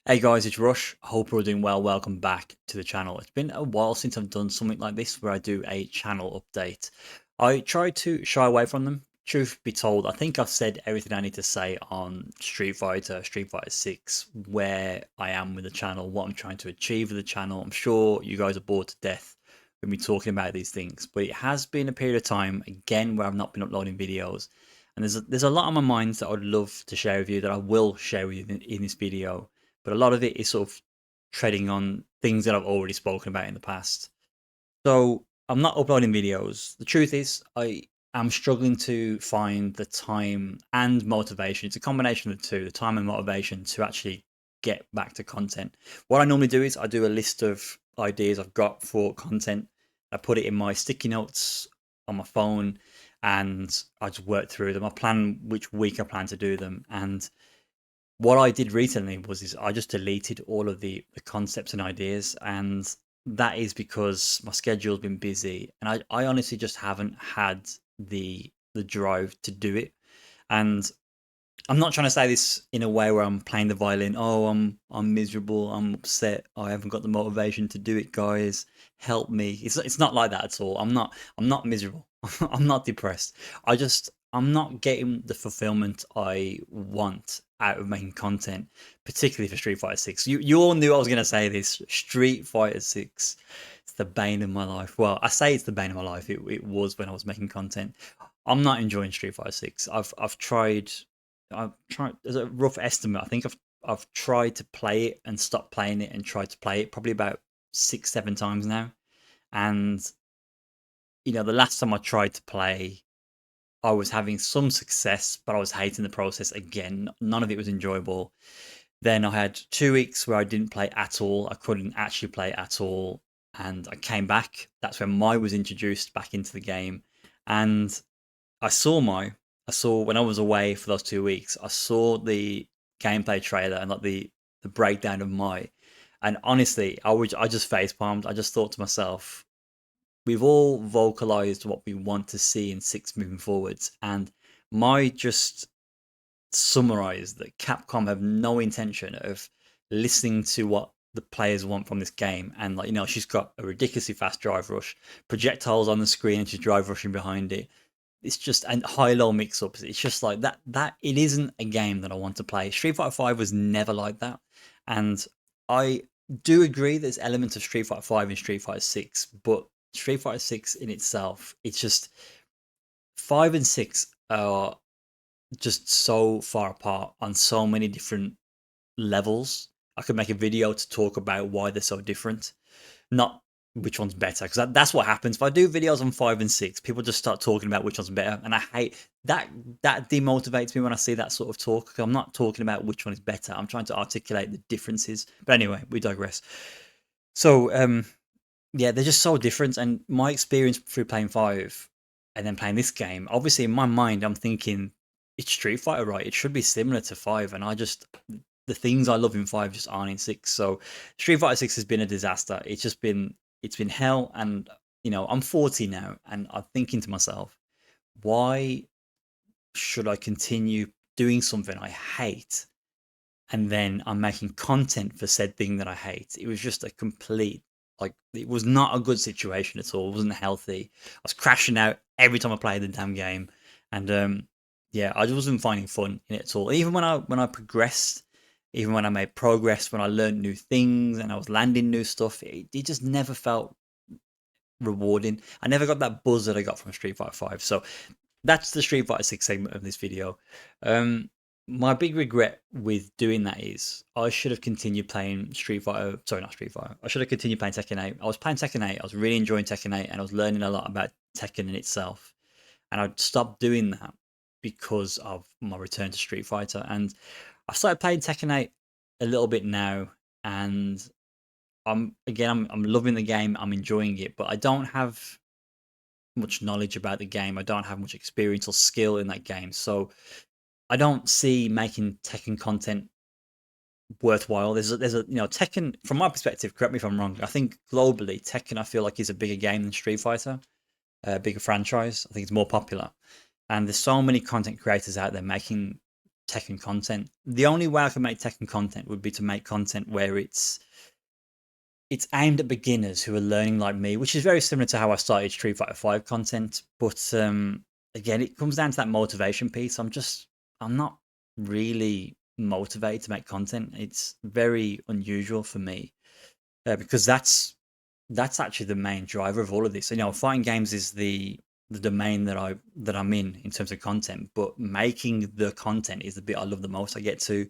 Hey guys, it's Rush. I hope you're all doing well. Welcome back to the channel. It's been a while since I've done something like this where I do a channel update. I try to shy away from them. Truth be told, I think I've said everything I need to say on Street Fighter 6, where I am with the channel, what I'm trying to achieve with the channel. I'm sure you guys are bored to death with me talking about these things, but it has been a period of time, again, where I've not been uploading videos. And there's a lot on my mind that I'd love to share with you that I will share with you in this video, but a lot of it is sort of treading on things that I've already spoken about in the past. So I'm not uploading videos. The truth is, I am struggling to find the time and motivation. It's a combination of the two, the time and motivation to actually get back to content. What I normally do is I do a list of ideas I've got for content. I put it in my sticky notes on my phone and I just work through them. I plan which week I plan to do them. And what I did recently was I just deleted all of the concepts and ideas, and that is because my schedule's been busy, and I honestly just haven't had the drive to do it. And I'm not trying to say this in a way where I'm playing the violin. Oh, I'm miserable. I'm upset. I haven't got the motivation to do it, guys. Help me. It's not like that at all. I'm not miserable. I'm not depressed. I'm not getting the fulfillment I want out of making content, particularly for Street Fighter 6. You all knew I was going to say this. Street Fighter 6. It's the bane of my life. Well, I say it's the bane of my life. It was when I was making content. I'm not enjoying Street Fighter 6. I've tried. I've tried as a rough estimate. I think I've tried to play it and stopped playing it and tried to play it probably about 6, 7 times now. And the last time I tried to play, I was having some success, but I was hating the process again. None of it was enjoyable. Then I had 2 weeks where I didn't play at all. I couldn't actually play at all. And I came back. That's when Mai was introduced back into the game. And I saw Mai. I saw when I was away for those 2 weeks. I saw the gameplay trailer and like the breakdown of Mai, and honestly, I just face palmed. I just thought to myself, we've all vocalized what we want to see in six moving forwards, and Mai just summarized that Capcom have no intention of listening to what the players want from this game. And like she's got a ridiculously fast drive rush, projectiles on the screen, and she's drive rushing behind it. It's just and high low mix ups. It's just like that it isn't a game that I want to play. Street Fighter 5 was never like that. And I do agree there's elements of Street Fighter 5 and Street Fighter 6, but Street Fighter 6 in itself, it's just 5 and 6 are just so far apart on so many different levels. I could make a video to talk about why they're so different, not which one's better, because that's what happens if I do videos on 5 and 6. People just start talking about which one's better, and I hate that. That demotivates me when I see that sort of talk. I'm not talking about which one is better. I'm trying to articulate the differences. But anyway, we digress. So yeah, they're just so different, and my experience through playing 5 and then playing this game, obviously in my mind I'm thinking it's Street Fighter, right? It should be similar to 5, and the things I love in 5 just aren't in 6. So Street Fighter 6 has been a disaster. It's been hell. And I'm 40 now, and I'm thinking to myself, why should I continue doing something I hate, and then I'm making content for said thing that I hate? It was just a complete, like, it was not a good situation at all. It wasn't healthy. I was crashing out every time I played the damn game. And yeah, I just wasn't finding fun in it at all. Even when I progressed, even when I made progress, when I learned new things and I was landing new stuff, it just never felt rewarding. I never got that buzz that I got from Street Fighter 5. So that's the Street Fighter 6 segment of this video. My big regret with doing that is I should have continued playing Street Fighter. Sorry, not Street Fighter. I should have continued playing Tekken 8. I was playing Tekken 8. I was really enjoying Tekken 8, and I was learning a lot about Tekken in itself. And I stopped doing that because of my return to Street Fighter. And I started playing Tekken 8 a little bit now, and I'm loving the game. I'm enjoying it, but I don't have much knowledge about the game. I don't have much experience or skill in that game, so I don't see making Tekken content worthwhile. There's a Tekken, from my perspective. Correct me if I'm wrong. I think globally Tekken, I feel like, is a bigger game than Street Fighter, a bigger franchise. I think it's more popular, and there's so many content creators out there making Tekken content. The only way I can make Tekken content would be to make content where it's aimed at beginners who are learning like me, which is very similar to how I started Street Fighter 5 content. But again, it comes down to that motivation piece. I'm not really motivated to make content. It's very unusual for me because that's actually the main driver of all of this. You know, fighting games is the domain that I'm in terms of content, but making the content is the bit I love the most. I get to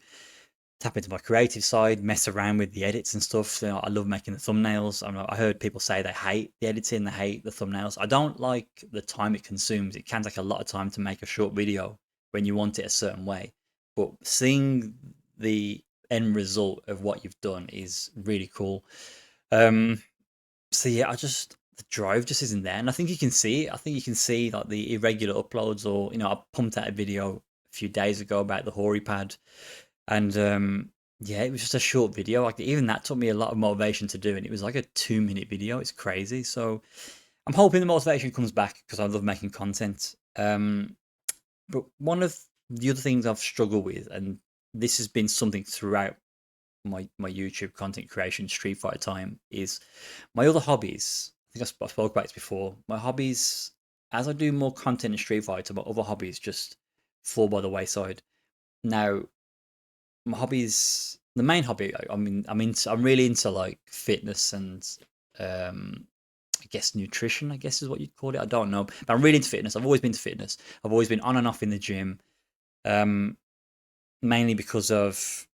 tap into my creative side, mess around with the edits and stuff. You know, I love making the thumbnails. I heard people say they hate the editing, they hate the thumbnails. I don't like the time it consumes. It can take a lot of time to make a short video when you want it a certain way. But seeing the end result of what you've done is really cool. Um, so yeah, the drive just isn't there, and I think you can see it. I think you can see like the irregular uploads, or I pumped out a video a few days ago about the Hori pad, and yeah, it was just a short video. Like even that took me a lot of motivation to do, and it was like a 2 minute video. It's crazy. So I'm hoping the motivation comes back because I love making content. But one of the other things I've struggled with, and this has been something throughout my YouTube content creation Street Fighter time, is my other hobbies. I think I spoke about this before. My hobbies, as I do more content in Street Fighter, my other hobbies just fall by the wayside. Now, my hobbies, the main hobby, I'm really into like fitness and um, I guess nutrition. I guess is what you'd call it. I don't know, but I'm really into fitness. I've always been to fitness. I've always been on and off in the gym, um, mainly because of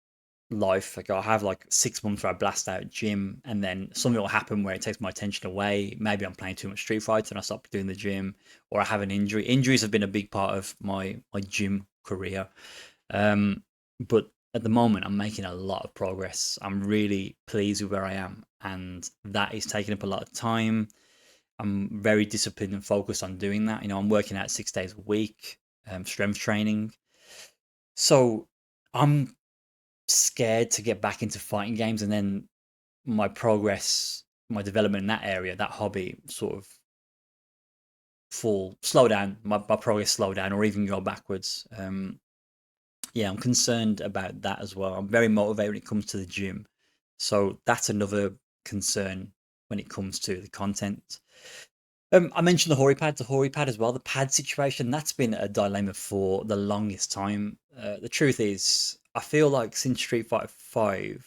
life. Like I'll have like 6 months where I blast out gym, and then something will happen where it takes my attention away. Maybe I'm playing too much Street Fighter and I stop doing the gym, or I have an injury. Injuries have been a big part of my gym career. Um, but at the moment, I'm making a lot of progress. I'm really pleased with where I am, and that is taking up a lot of time. I'm very disciplined and focused on doing that. I'm working out 6 days a week, strength training. So I'm scared to get back into fighting games, and then my progress, my development in that area, that hobby, sort of slow down. My progress slow down, or even go backwards. Yeah, I'm concerned about that as well. I'm very motivated when it comes to the gym, so that's another concern when it comes to the content. I mentioned the Hori pad as well. The pad situation, that's been a dilemma for the longest time. The truth is, I feel like since Street Fighter 5,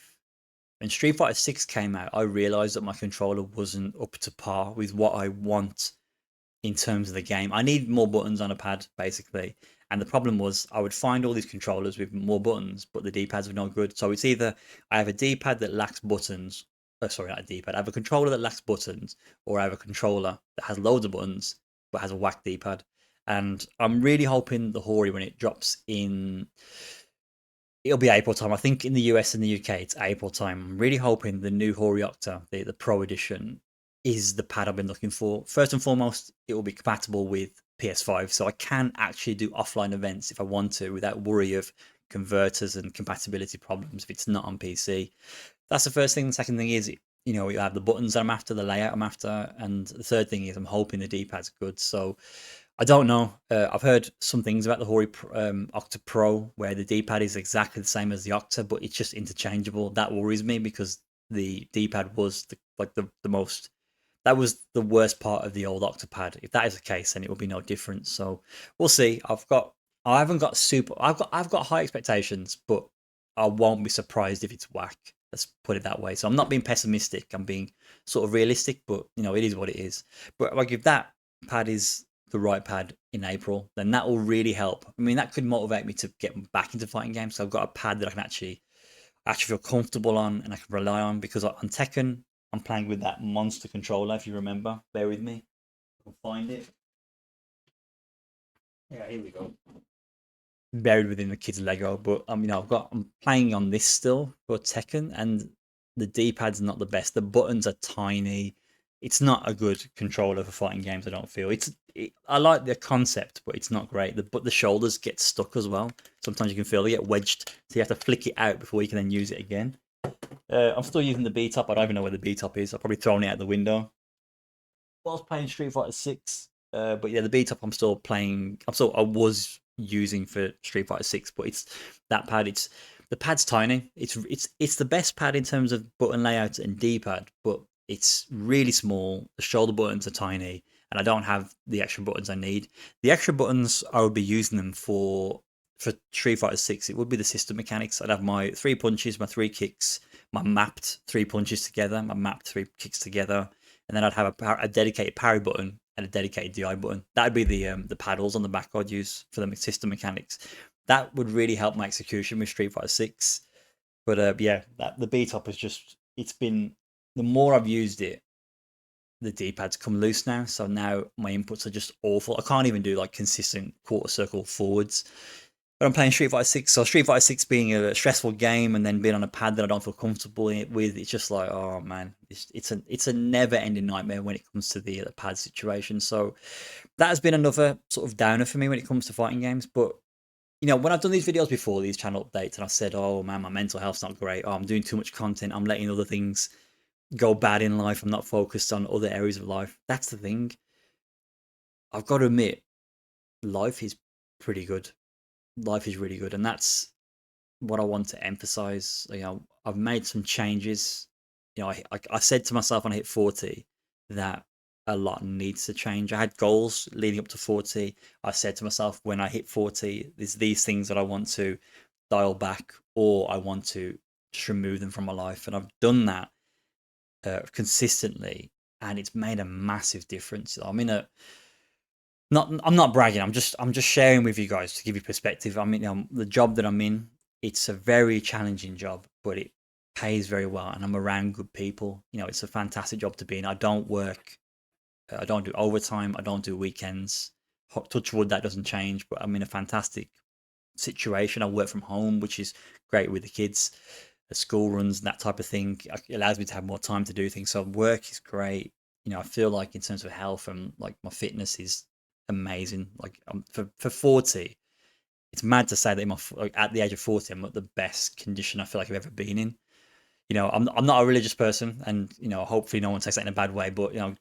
when Street Fighter 6 came out, I realized that my controller wasn't up to par with what I want in terms of the game. I need more buttons on a pad, basically. And the problem was I would find all these controllers with more buttons, but the D-pads were not good. So it's either I have a D-pad that lacks buttons. Oh, sorry, not a D-pad. I have a controller that lacks buttons, or I have a controller that has loads of buttons but has a whack D-pad. And I'm really hoping the Hori, when it drops in, it'll be April time. I think in the US and the UK it's April time. I'm really hoping the new Hori Octa, the Pro Edition, is the pad I've been looking for. First and foremost, it will be compatible with PS5, so I can actually do offline events if I want to without worry of converters and compatibility problems if it's not on PC. That's the first thing. The second thing is, you have the buttons that I'm after, the layout I'm after, and the third thing is I'm hoping the D-pad's good. So I don't know. I've heard some things about the Hori Octa Pro where the D-pad is exactly the same as the Octa, but it's just interchangeable. That worries me because the D-pad was the most. That was the worst part of the old Octopad. If that is the case, then it will be no different. So we'll see. I haven't got super. I've got high expectations, but I won't be surprised if it's whack. Let's put it that way. So I'm not being pessimistic. I'm being sort of realistic, but it is what it is. But like if that pad is the right pad in April, then that will really help. I mean, that could motivate me to get back into fighting games. So I've got a pad that I can actually feel comfortable on and I can rely on, because on Tekken I'm playing with that monster controller. If you remember, bear with me. I can find it. Yeah, here we go. Buried within the kid's Lego, but I'm playing on this still for Tekken, and the D-pad's not the best. The buttons are tiny. It's not a good controller for fighting games. I don't feel I like the concept, but it's not great. But the shoulders get stuck as well. Sometimes you can feel they get wedged, so you have to flick it out before you can then use it again. I'm still using the B top. I don't even know where the B top is. I've probably thrown it out the window. I was playing Street Fighter 6, but yeah, the B top I'm still playing. I was using for Street Fighter 6, but it's that pad. It's the pad's tiny. It's the best pad in terms of button layout and D-pad, but it's really small. The shoulder buttons are tiny, and I don't have the extra buttons I need. The extra buttons I would be using them for Street Fighter 6. It would be the system mechanics. I'd have my three punches, my three kicks, my mapped three punches together, my mapped three kicks together, and then I'd have a dedicated parry button and a dedicated DI button. That'd be the paddles on the back I'd use for the system mechanics. That would really help my execution with Street Fighter 6. But yeah, the B top has just, it's been, the more I've used it, the D-pad's come loose now. So now my inputs are just awful. I can't even do like consistent quarter circle forwards. But I'm playing Street Fighter 6. So Street Fighter 6 being a stressful game and then being on a pad that I don't feel comfortable with, it's just like, oh man, it's a never ending nightmare when it comes to the pad situation. So that has been another sort of downer for me when it comes to fighting games. But you know, when I've done these videos before, these channel updates, and I said, oh man, my mental health's not great. Oh, I'm doing too much content. I'm letting other things go bad in life. I'm not focused on other areas of life. That's the thing. I've got to admit, life is pretty good. Life is really good. And that's what I want to emphasize. You know, I've made some changes. You know, I said to myself when I hit 40 that a lot needs to change. I had goals leading up to 40. I said to myself when I hit 40, there's these things that I want to dial back or I want to just remove them from my life. And I've done that consistently, and it's made a massive difference. I'm in a I'm not bragging. I'm just sharing with you guys to give you perspective. I mean, the job that I'm in, it's a very challenging job, but it pays very well, and I'm around good people. You know, it's a fantastic job to be in. I don't work, I don't do overtime, I don't do weekends. Touch wood, that doesn't change. But I'm in a fantastic situation. I work from home, which is great with the kids. The school runs, that type of thing. It allows me to have more time to do things. So work is great. You know, I feel like in terms of health and like my fitness is amazing. Like for 40, it's mad to say that like, at the age of 40, I'm at the best condition I feel like I've ever been in. You know, I'm not a religious person, and you know, hopefully no one takes that in a bad way. But you know,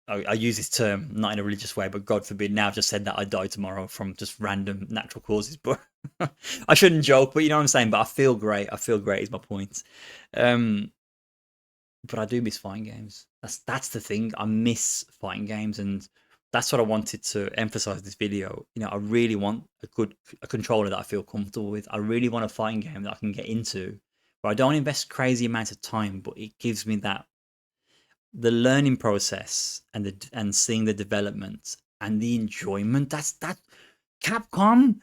I use this term not in a religious way, but God forbid, now I've just said that I die tomorrow from just random natural causes. But I shouldn't joke, but you know what I'm saying. But I feel great. I feel great is my point. Um, but I do miss fighting games. That's the thing. I miss fighting games, and that's what I wanted to emphasize this video. You know, I really want a controller that I feel comfortable with. I really want a fighting game that I can get into, where I don't invest crazy amounts of time, but it gives me that the learning process and seeing the development and the enjoyment. That's that Capcom.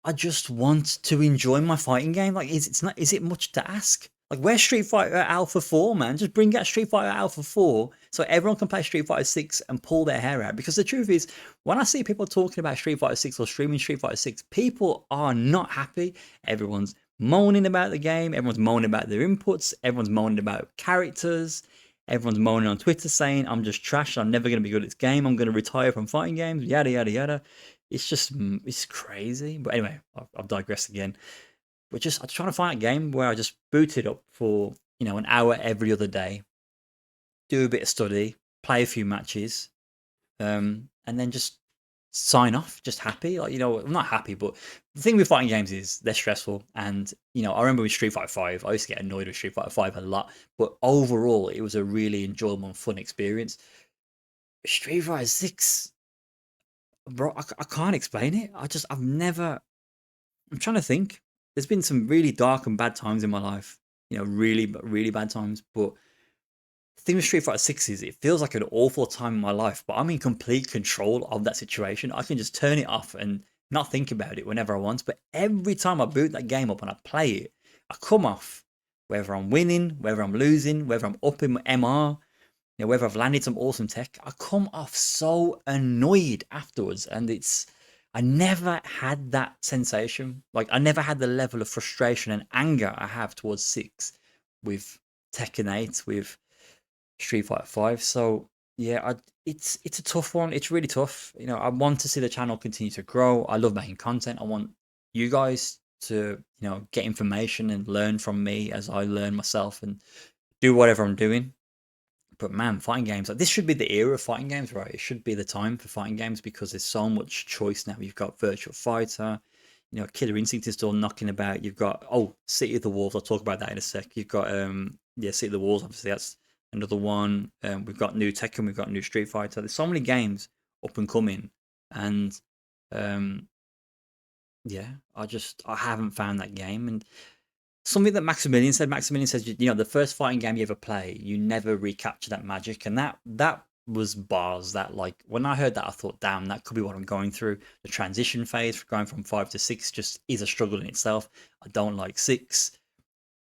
I just want to enjoy my fighting game. Like, it's not. Is it much to ask? Like, where's Street Fighter Alpha 4, man? Just bring out Street Fighter Alpha 4 so everyone can play Street Fighter 6 and pull their hair out. Because the truth is, when I see people talking about Street Fighter 6 or streaming Street Fighter 6, people are not happy. Everyone's moaning about the game. Everyone's moaning about their inputs. Everyone's moaning about characters. Everyone's moaning on Twitter saying, I'm just trash. I'm never going to be good at this game. I'm going to retire from fighting games. Yada, yada, yada. It's just, it's crazy. But anyway, I've digressed again. But I'm trying to find a game where I just boot it up for, you know, an hour every other day, do a bit of study, play a few matches, and then just sign off, just happy. Like, you know, I'm not happy, but the thing with fighting games is they're stressful. And, you know, I remember with Street Fighter 5, I used to get annoyed with Street Fighter 5 a lot, but overall, it was a really enjoyable and fun experience. Street Fighter 6, bro, I can't explain it. I'm trying to think. There's been some really dark and bad times in my life, you know, really, really bad times. But the thing with Street Fighter 6 is it feels like an awful time in my life, but I'm in complete control of that situation. I can just turn it off and not think about it whenever I want. But every time I boot that game up and I play it, I come off, whether I'm winning, whether I'm losing, whether I'm up in my MR, you know, whether I've landed some awesome tech, I come off so annoyed afterwards. And I never had that sensation. Like, I never had the level of frustration and anger I have towards 6 with Tekken 8, with Street Fighter 5. So, yeah, it's a tough one. It's really tough. You know, I want to see the channel continue to grow. I love making content. I want you guys to, you know, get information and learn from me as I learn myself and do whatever I'm doing. But man, fighting games, like, this should be the era of fighting games, right? It should be the time for fighting games because there's so much choice now. You've got Virtual Fighter, Killer Instinct is still knocking about. You've got City of the Wolves. I'll talk about that in a sec. You've got City of the Wolves. Obviously, that's another one. We've got new Tekken. We've got new Street Fighter. There's so many games up and coming, and um, yeah, I haven't found that game. And something that Maximilian said. Maximilian says, the first fighting game you ever play, you never recapture that magic, and that was bars. That, like, when I heard that, I thought, damn, that could be what I'm going through. The transition phase for going from 5 to 6 just is a struggle in itself. I don't like 6.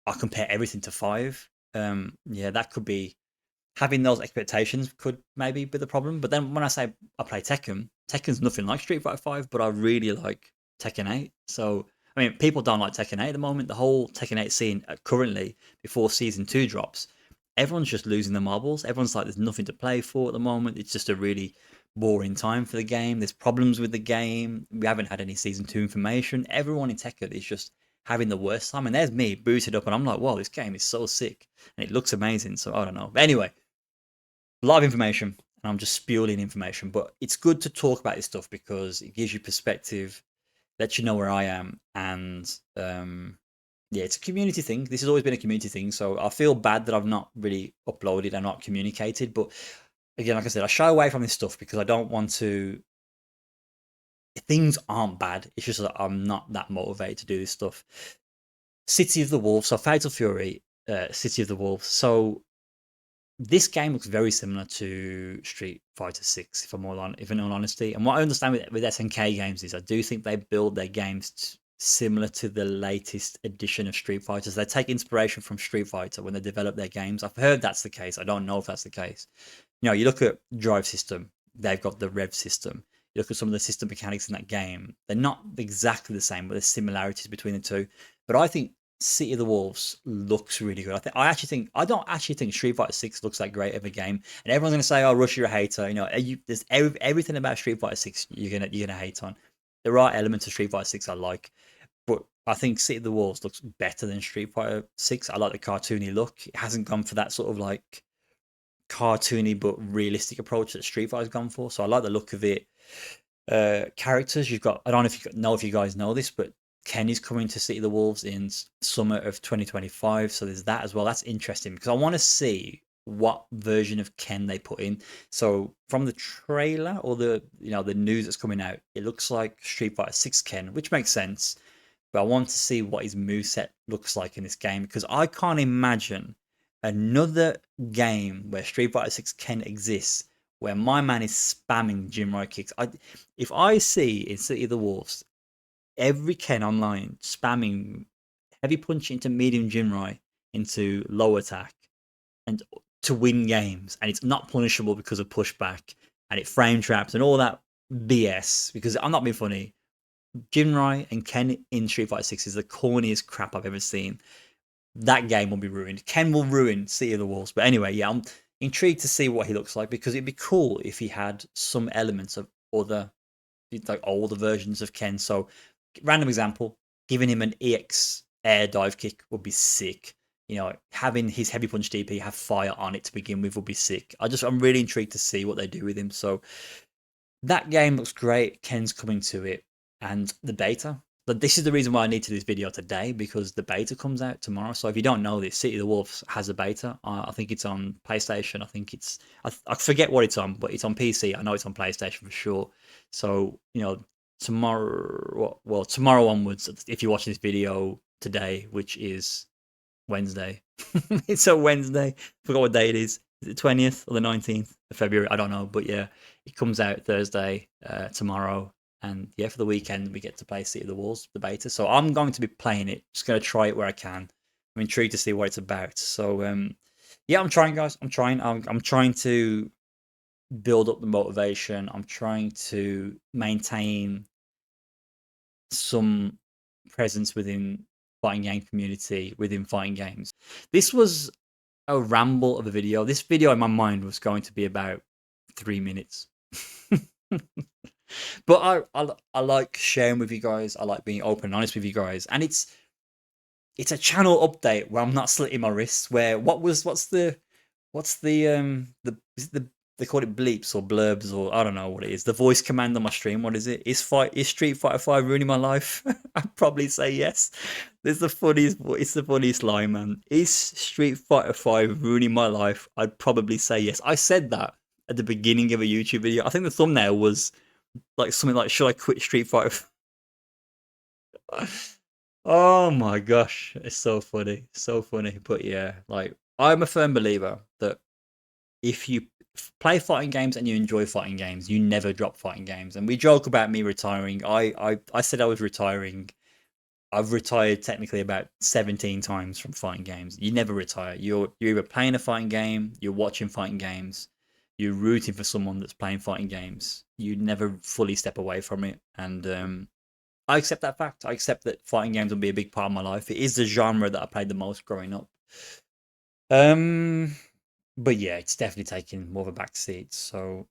I compare everything to 5. Yeah, that could be, having those expectations could maybe be the problem. But then when I say I play Tekken, Tekken's nothing like Street Fighter 5, but I really like Tekken 8. So, I mean, people don't like Tekken 8 at the moment. The whole Tekken 8 scene currently, before Season 2 drops, everyone's just losing the marbles. Everyone's like, there's nothing to play for at the moment. It's just a really boring time for the game. There's problems with the game. We haven't had any Season 2 information. Everyone in Tekken is just having the worst time. And there's me booted up, and I'm like, whoa, this game is so sick. And it looks amazing. So, I don't know. But anyway, a lot of information, and I'm just spewing information, but it's good to talk about this stuff because it gives you perspective, lets you know where I am, and yeah, it's a community thing. This has always been a community thing, so I feel bad that I've not really uploaded and not communicated. But again, like I said, I shy away from this stuff because I don't want to. Things aren't bad. It's just that I'm not that motivated to do this stuff. City of the Wolves, so Fatal Fury, City of the Wolves. So this game looks very similar to Street Fighter 6, if in all honesty. And what I understand with SNK games is I do think they build their games similar to the latest edition of Street Fighters. They take inspiration from Street Fighter when they develop their games. I've heard that's the case. I don't know if that's the case. You look at Drive System, they've got the Rev system. You look at some of the system mechanics in that game, they're not exactly the same, but there's similarities between the two. But I think City of the Wolves looks really good. I don't actually think Street Fighter 6 looks that great of a game. And everyone's gonna say, "Oh, Rush, you're a hater." There's everything about Street Fighter 6 you're gonna hate on. There are elements of Street Fighter 6 I like, but I think City of the Wolves looks better than Street Fighter 6. I like the cartoony look. It hasn't gone for that sort of like cartoony but realistic approach that Street Fighter's gone for. So I like the look of it. Characters you've got. I don't know if you guys know this, but Ken is coming to City of the Wolves in summer of 2025. So there's that as well. That's interesting because I want to see what version of Ken they put in. So from the trailer or the news that's coming out, it looks like Street Fighter 6 Ken, which makes sense. But I want to see what his moveset looks like in this game because I can't imagine another game where Street Fighter 6 Ken exists where my man is spamming Jinrai kicks. If I see in City of the Wolves every Ken online spamming heavy punch into medium Jinrai into low attack and to win games, and it's not punishable because of pushback and it frame traps and all that BS, because I'm not being funny. Jinrai and Ken in Street Fighter 6 is the corniest crap I've ever seen. That game will be ruined. Ken will ruin City of the Wolves. But anyway, yeah, I'm intrigued to see what he looks like because it'd be cool if he had some elements of other, like older versions of Ken. So, random example, giving him an EX air dive kick would be sick. Having his heavy punch DP have fire on it to begin with would be sick. I'm really intrigued to see what they do with him. So that game looks great. Ken's coming to it, and the beta. But this is the reason why I need to do this video today, because the beta comes out tomorrow. So if you don't know this, City of the Wolves has a beta. I think it's on PlayStation. I think I forget what it's on, but it's on PC. I know it's on PlayStation for sure. So tomorrow, well, tomorrow onwards, if you're watching this video today, which is Wednesday, it's a Wednesday. Forgot what day it is. Is it the 20th or the 19th of February? I don't know, but yeah, it comes out Thursday, tomorrow. And yeah, for the weekend, we get to play City of the Wolves, the beta. So I'm going to be playing it. Just going to try it where I can. I'm intrigued to see what it's about. So yeah, I'm trying, guys. I'm trying. I'm trying to build up the motivation. I'm trying to maintain some presence within fighting game community, within fighting games. This was a ramble of a video. This video in my mind was going to be about 3 minutes. But I like sharing with you guys. I like being open and honest with you guys, and it's a channel update where I'm not slitting my wrists. What's the is it the they call it bleeps or blurbs or I don't know what it is. The voice command on my stream. What is it? Is Street Fighter 5 ruining my life? I'd probably say yes. It's the funniest. It's the funniest line, man. Is Street Fighter 5 ruining my life? I'd probably say yes. I said that at the beginning of a YouTube video. I think the thumbnail was like something like, "Should I quit Street Fighter?" Oh my gosh, it's so funny, so funny. But yeah, like I'm a firm believer that if you play fighting games and you enjoy fighting games, you never drop fighting games. And we joke about me retiring. I said I was retiring. I've retired technically about 17 times from fighting games. You never retire. You're either playing a fighting game, you're watching fighting games, you're rooting for someone that's playing fighting games. You never fully step away from it. And I accept that fact. I accept that fighting games will be a big part of my life. It is the genre that I played the most growing up. Um, but yeah, it's definitely taking more of a back seat. So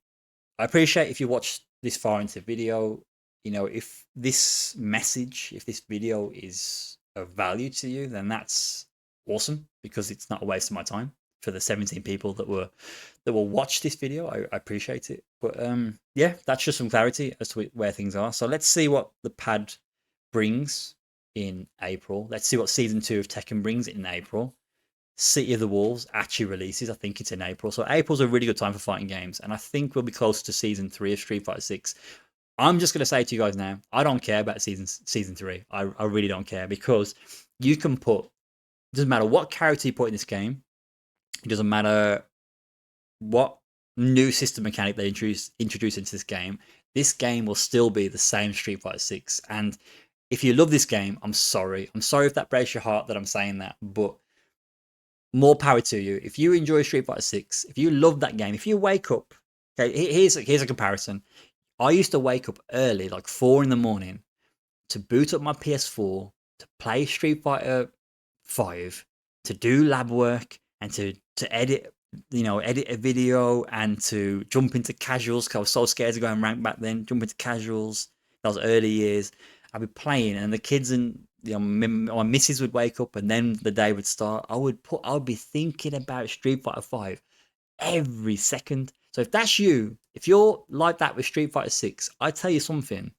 I appreciate if you watched this far into the video. You know, if this message, if this video is of value to you, then that's awesome because it's not a waste of my time for the 17 people that will watch this video. I appreciate it. But yeah, that's just some clarity as to where things are. So let's see what the pad brings in April. Let's see what season 2 of Tekken brings in April. City of the Wolves actually releases. I think it's in April. So April's a really good time for fighting games. And I think we'll be close to season 3 of Street Fighter 6. I'm just going to say to you guys now, I don't care about season 3. I really don't care because you can put, it doesn't matter what character you put in this game. It doesn't matter what new system mechanic they introduce into this game. This game will still be the same Street Fighter 6. And if you love this game, I'm sorry. I'm sorry if that breaks your heart that I'm saying that, but more power to you. If you enjoy Street Fighter 6, if you love that game, if you wake up, okay, here's a comparison. I used to wake up early, like 4 in the morning, to boot up my PS4, to play Street Fighter 5, to do lab work, and to edit, edit a video and to jump into casuals because I was so scared to go and rank back then. Jump into casuals. That was early years. I'd be playing, and the kids and my missus would wake up, and then the day would start. I would be thinking about Street Fighter 5 every second. So if that's you, if you're like that with Street Fighter 6, I tell you something.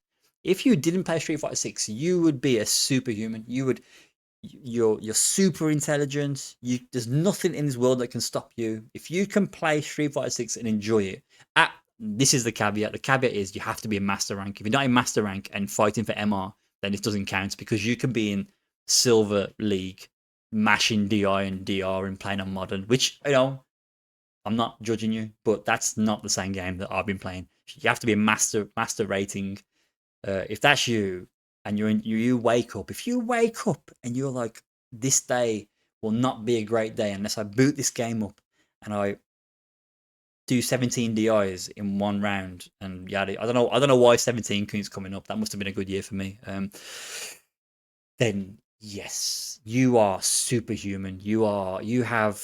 If you didn't play Street Fighter 6, you would be a superhuman. You're super intelligent. There's nothing in this world that can stop you. If you can play Street Fighter 6 and enjoy it, this is the caveat. The caveat is you have to be in master rank. If you're not in master rank and fighting for MR, then it doesn't count because you can be in silver league, mashing DI and DR and playing on modern, which I'm not judging you, but that's not the same game that I've been playing. You have to be a master rating. If that's you, and you wake up, if you wake up and you're like, this day will not be a great day unless I boot this game up and I do 17 DIs in one round, and yeah, I don't know why 17 keeps coming up. That must have been a good year for me. Then yes, you are superhuman. You have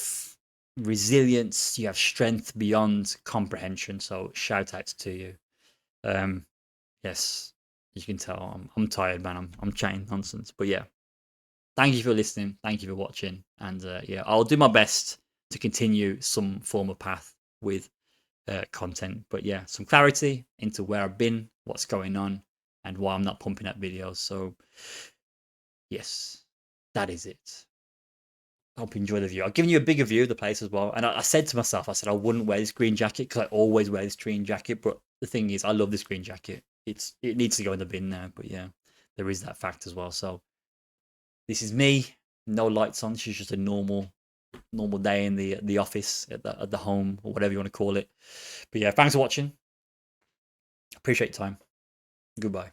resilience, you have strength beyond comprehension. So shout outs to you. Yes, you can tell I'm tired, man. I'm chatting nonsense, but yeah, thank you for listening. Thank you for watching, and yeah, I'll do my best to continue some form of path with content. But yeah, some clarity into where I've been, what's going on, and why I'm not pumping out videos. So yes, that is it. I hope you enjoy the view. I've given you a bigger view of the place as well. And I said to myself, I said I wouldn't wear this green jacket because I always wear this green jacket. But the thing is, I love this green jacket. It needs to go in the bin now. But yeah, there is that fact as well. So this is me. No lights on. This is just a normal day in the office at the home or whatever you want to call it. But yeah, thanks for watching. Appreciate your time. Goodbye.